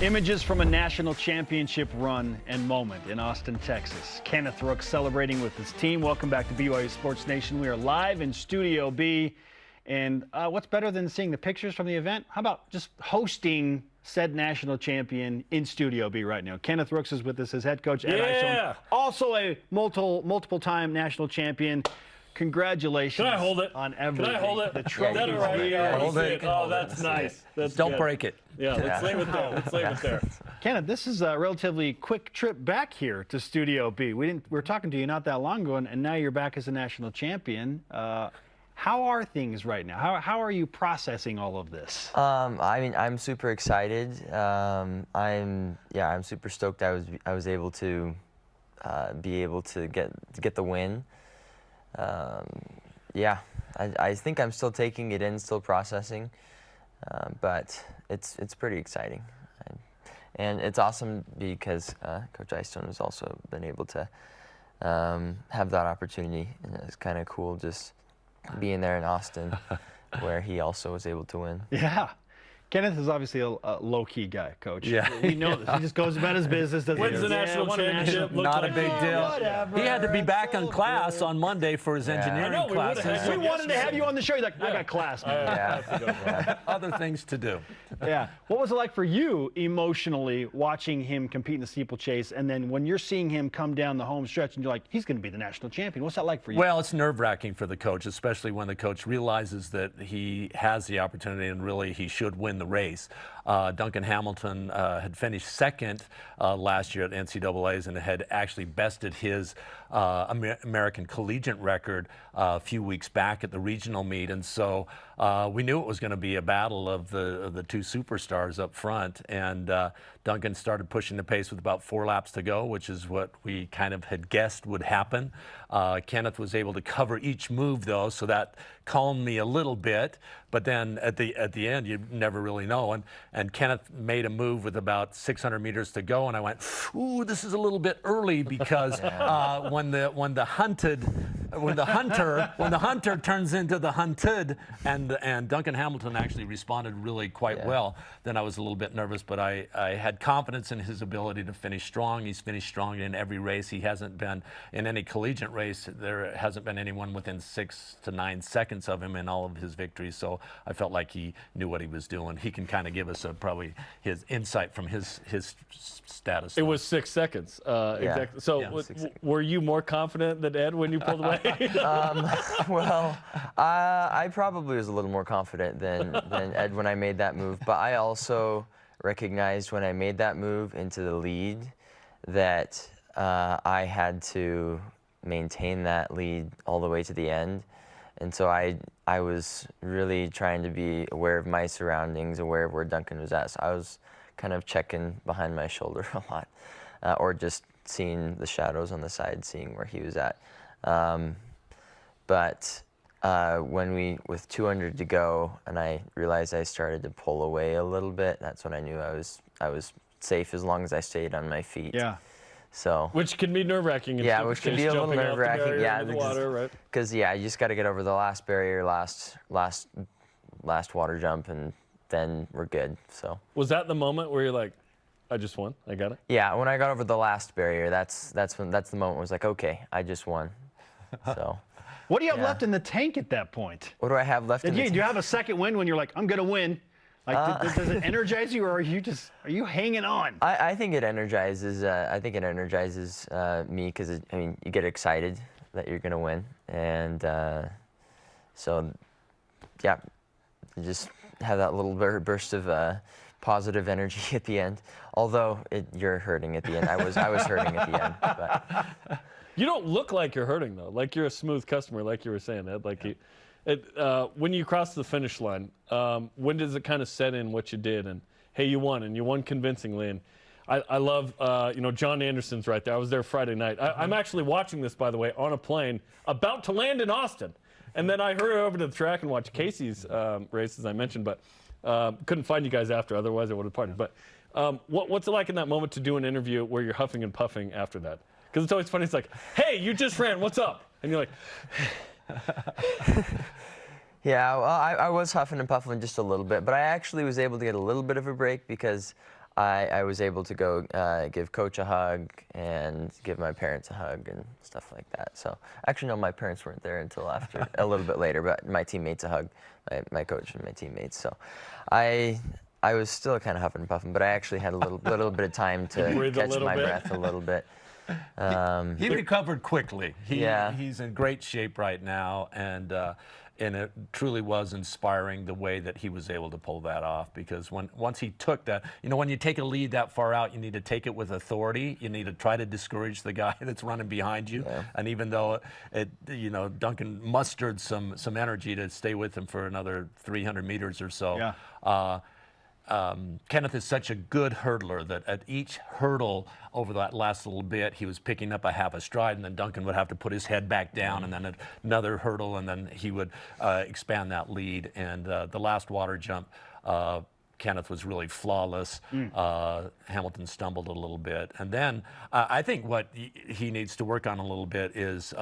Images from a national championship run and moment in Austin, Texas. Kenneth Rooks celebrating with his team. Welcome back to BYU Sports Nation. We are live in Studio B. And what's better than seeing the pictures from the event? How about just hosting said national champion in Studio B right now? Kenneth Rooks is with us as head coach. Ed Eyestone, also a multiple-time national champion. Congratulations. Can I hold it? On everything. Can I hold it? The trophy. Hold it. Oh, that's nice. Don't good. break it. Yeah, let's leave it there. Let's leave it there. Kenneth, this is a relatively quick trip back here to Studio B. We were talking to you not that long ago, and now you're back as a national champion. How are things right now? How are you processing all of this? I mean, I'm super excited. I'm super stoked. I was able to get the win. I think I'm still taking it in, still processing, but it's pretty exciting, and it's awesome because Coach Eyestone has also been able to have that opportunity, and it's kind of cool just being there in Austin, where he also was able to win. Yeah. Kenneth is obviously a low-key guy, Coach. Yeah. We know this. He just goes about his business. Wins the national championship. Not a big deal. Whatever. He had to be back in class on Monday for his engineering classes. We wanted to have you on the show. He's like, I got class, man. Other things to do. Yeah. What was it like for you emotionally watching him compete in the steeplechase, and then when you're seeing him come down the home stretch and you're like, he's going to be the national champion? What's that like for you? Well, it's nerve-wracking for the coach, especially when the coach realizes that he has the opportunity and really he should win the race. Duncan Hamilton had finished second last year at NCAA's and had actually bested his American collegiate record a few weeks back at the regional meet, and so we knew it was going to be a battle of the two superstars up front. And Duncan started pushing the pace with about 4 laps to go, which is what we kind of had guessed would happen. Kenneth was able to cover each move, though, so that calmed me a little bit. But then at the end, you never really know. And Kenneth made a move with about 600 meters to go, and I went, "Ooh, this is a little bit early," because when the hunter turns into the hunted, and Duncan Hamilton actually responded really quite well, then I was a little bit nervous. But I had confidence in his ability to finish strong. He's finished strong in every race. He hasn't been in any collegiate race. There hasn't been anyone within 6 to 9 seconds of him in all of his victories. So I felt like he knew what he was doing. He can kind of give us probably his insight from his status. It was 6 seconds. Exactly. So were you more confident than Ed when you pulled away? Well, I probably was a little more confident than Ed when I made that move, but I also recognized when I made that move into the lead that I had to maintain that lead all the way to the end. And so I was really trying to be aware of my surroundings, aware of where Duncan was at. So I was kind of checking behind my shoulder a lot, or just seeing the shadows on the side, seeing where he was at. But with 200 to go, and I realized I started to pull away a little bit, that's when I knew I was safe as long as I stayed on my feet. Yeah. So. Which can be nerve-wracking. Yeah, which can be a little nerve-wracking. Yeah, because you just got to get over the last barrier, last water jump, and then we're good. So. Was that the moment where you're like, I just won, I got it? Yeah, when I got over the last barrier, that's the moment where I was like, okay, I just won. So. What do you have left in the tank at that point? What do I have left in the tank? Do you have a second win when you're like, I'm going to win? Like, does it energize you, or are you hanging on? I think it energizes. Me because you get excited that you're gonna win, and so yeah, you just have that little burst of positive energy at the end. Although you're hurting at the end. I was hurting at the end. But. You don't look like you're hurting though. Like you're a smooth customer, like you were saying, Ed. Like when you cross the finish line, when does it kind of set in what you did? And hey, you won, and you won convincingly. And I love, John Anderson's right there. I was there Friday night. I'm actually watching this, by the way, on a plane about to land in Austin. And then I hurried over to the track and watched Casey's race, as I mentioned, but couldn't find you guys after. Otherwise, I would have partied. But what's it like in that moment to do an interview where you're huffing and puffing after that? Because it's always funny. It's like, hey, you just ran. What's up? And you're like... Yeah, well, I was huffing and puffing just a little bit, but I actually was able to get a little bit of a break because I was able to go give Coach a hug and give my parents a hug and stuff like that. So actually, no, my parents weren't there until after a little bit later, but my teammates a hug, my coach and my teammates. So I was still kind of huffing and puffing, but I actually had a little bit of time to catch my breath a little bit. He recovered quickly. Yeah. He's in great shape right now, and it truly was inspiring the way that he was able to pull that off. Because once he took that, when you take a lead that far out, you need to take it with authority. You need to try to discourage the guy that's running behind you. Yeah. And even though Duncan mustered some energy to stay with him for another 300 meters or so. Yeah. Kenneth is such a good hurdler that at each hurdle over that last little bit, he was picking up a half a stride, and then Duncan would have to put his head back down, and then another hurdle, and then he would expand that lead. And the last water jump, Kenneth was really flawless. Hamilton stumbled a little bit. And then I think what he needs to work on a little bit is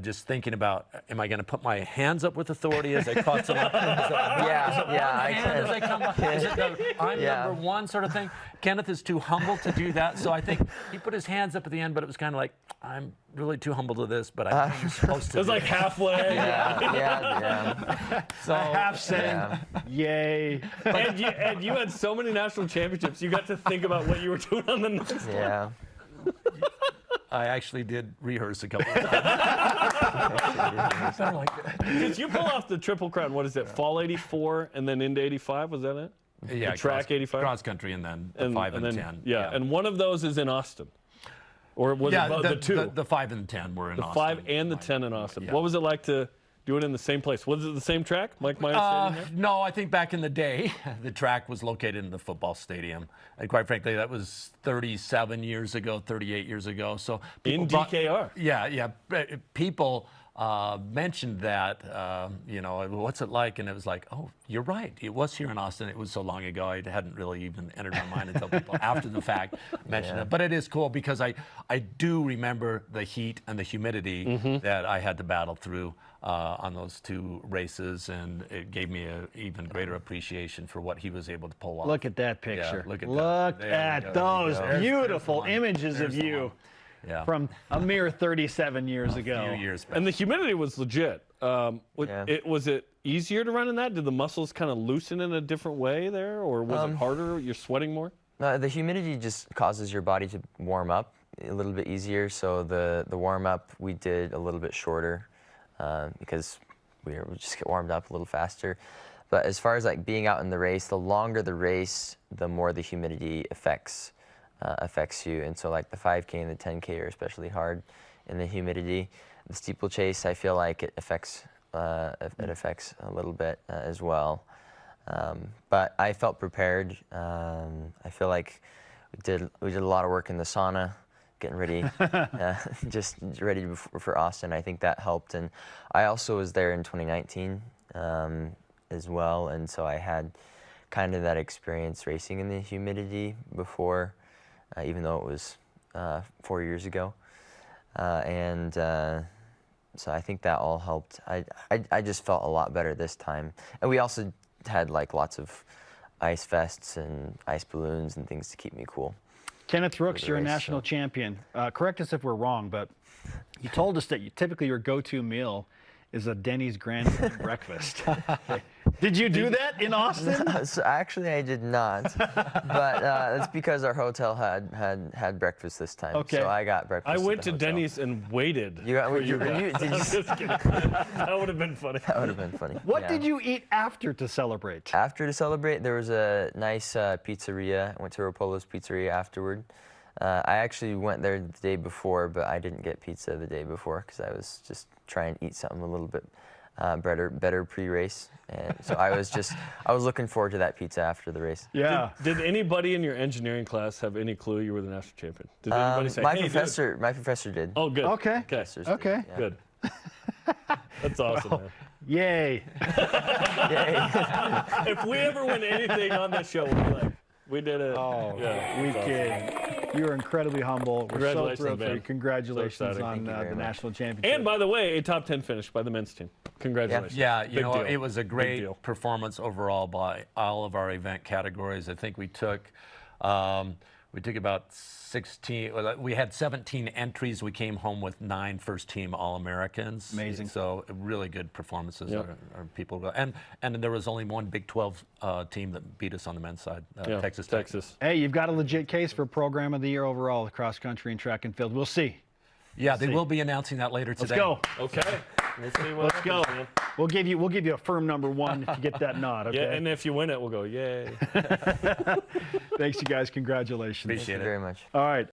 just thinking about, am I going to put my hands up with authority as I cross the line? As I come up? Is it the I'm number one sort of thing? Kenneth is too humble to do that. So I think he put his hands up at the end, but it was kind of like, I'm really too humble to this, but I think I'm supposed to. It was like halfway. So half saying, yay. And you had so many national championships, you got to think about what you were doing on the next one. Yeah. I actually did rehearse a couple of times. Did you pull off the Triple Crown? What is it? Fall 84 and then into 85? Was that it? Yeah. The track 85? Cross country and then the 5 and 10. Yeah. And one of those is in Austin. Or was it the two? The 5 and 10 were in Austin. The 5 and the 10 in Austin. Yeah. What was it like to do it in the same place? Was it the same track, Mike Myers Stadium? No, I think back in the day, the track was located in the football stadium. And quite frankly, that was 37 years ago, 38 years ago. So in DKR. Yeah. People mentioned that, what's it like? And it was like, oh, you're right. It was here in Austin. It was so long ago. It hadn't really even entered my mind until people after the fact mentioned it. But it is cool because I do remember the heat and the humidity that I had to battle through on those two races, and it gave me an even greater appreciation for what he was able to pull off. Look at that picture. Yeah, look at those beautiful images of you. Yeah. From a mere 37 years ago. A few years back. And the humidity was legit. Was it easier to run in that? Did the muscles kind of loosen in a different way there, or was it harder? You're sweating more? The humidity just causes your body to warm up a little bit easier. So the warm up we did a little bit shorter because we just get warmed up a little faster. But as far as like being out in the race, the longer the race, the more the humidity affects you. And so like the 5K and the 10K are especially hard in the humidity. The steeplechase, I feel like it affects a little bit as well. But I felt prepared. I feel like we did a lot of work in the sauna, getting ready, just ready for Austin. I think that helped. And I also was there in 2019 as well, and so I had kind of that experience racing in the humidity before. Even though it was 4 years ago. So I think that all helped. I just felt a lot better this time. And we also had like lots of ice vests and ice balloons and things to keep me cool. Kenneth Rooks, you're a national champion. Correct us if we're wrong, but you told us that typically your go-to meal is a Denny's Grand breakfast. Did you do that in Austin? No, so actually, I did not. But that's because our hotel had breakfast this time. Okay. So I got breakfast. I went to Denny's and waited. Did you? Just kidding. That would have been funny. That would have been funny. What did you eat after to celebrate? After to celebrate, there was a nice pizzeria. I went to Rapolo's Pizzeria afterward. I actually went there the day before, but I didn't get pizza the day before because I was just trying to eat something a little bit better pre-race. And so I was looking forward to that pizza after the race. Yeah. Did anybody in your engineering class have any clue you were the national champion? Did anybody say, my hey, professor did. Oh, good. Okay. Okay. Yeah. Good. That's awesome, man. Yay. If we ever win anything on this show, we'll be like, we did it. Oh, yeah, we did. You are incredibly humble. We're so thrilled for you. Congratulations so on the national championship. And by the way, a top 10 finish by the men's team. Congratulations. Yeah, Big deal. it was a great performance overall by all of our event categories. I think we took We took about 16. We had 17 entries. We came home with 9 first-team All-Americans. Amazing. So really good performances. Yep. Our people, and there was only one Big 12 team that beat us on the men's side. Texas. Hey, you've got a legit case for Program of the Year overall, cross country and track and field. We'll see. Yeah, they will be announcing that later today. Let's go. Okay. We'll see what Let's happens, go. man. We'll give you a firm number 1 if you get that nod. Okay. Yeah, and if you win it, we'll go, yay. Thanks, you guys. Congratulations. Appreciate Thank you it. very much. All right.